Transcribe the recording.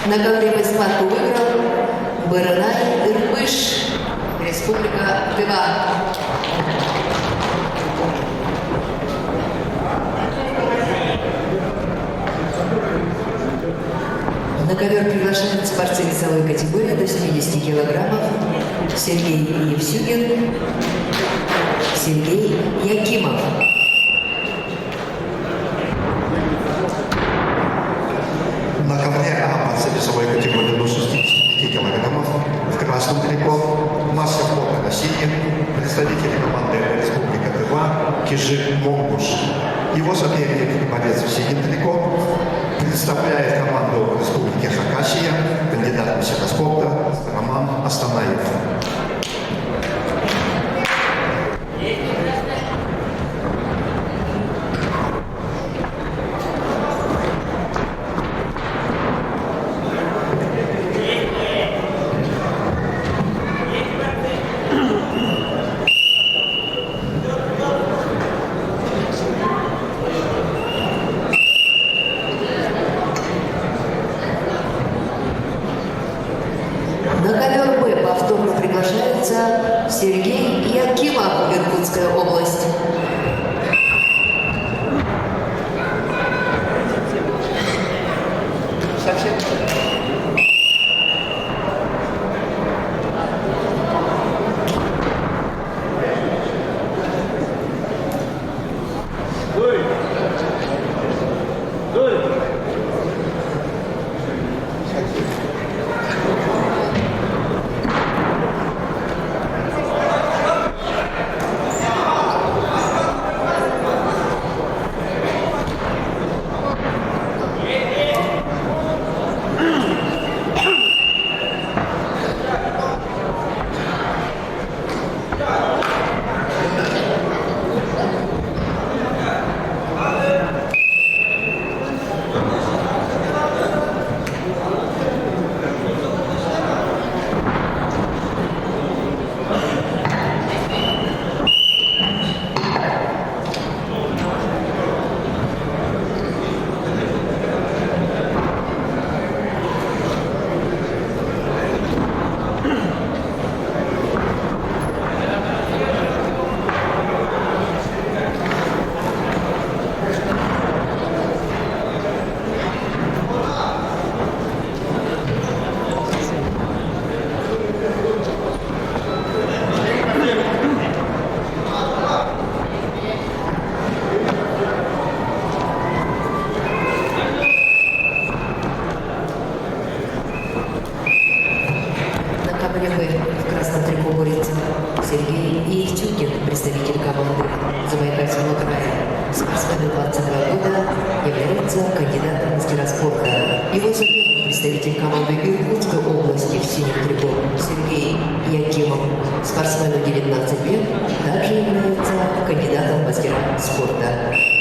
На ковре схватку выиграл Баранай Ирбыш, Республика Тыва. На ковер приглашаются борцы весовой категории до 70 килограммов Сергей Евсюгин, Сергей Якимов. На ковре борцы весовой категории до 65 килограммов в красном трико масса фото России, представители команды Республика Тыва Кижик Монгуш. Его соперник борец в синем трико представляет команду Республики Хакасия, кандидат мастера спорта Роман Астанаев. На ковер Б повторно приглашается Сергей Якимов, Иркутская область. В красном трико борется Сергей Евтюгин, представитель команды Забайкальского края. Спортсмен 22 года, является кандидатом в мастера спорта. Его соперник, представитель команды Иркутской области в синем трико Сергей Якимов, спортсмену 19 лет, также является кандидатом в мастера спорта.